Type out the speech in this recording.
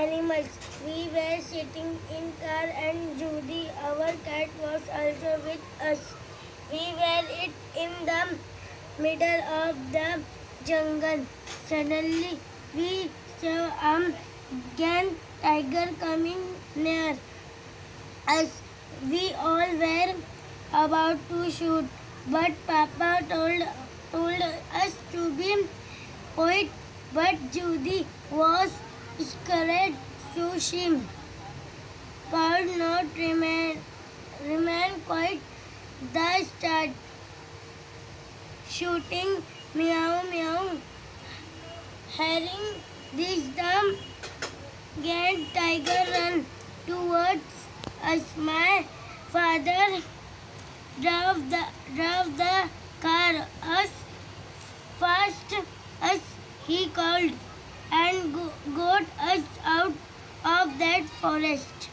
animals. We were sitting in car and Judy, our cat, was also with us. We were in the middle of the jungle. Suddenly, we saw a giant tiger coming near us. We all were about to shoot, but Papa told us to be quiet. But Judy was scared, so she could not remain quiet. They start shooting, meow meow. Hearing this, the giant tiger ran towards us. My father drove the car as fast as he could and got us out of that forest.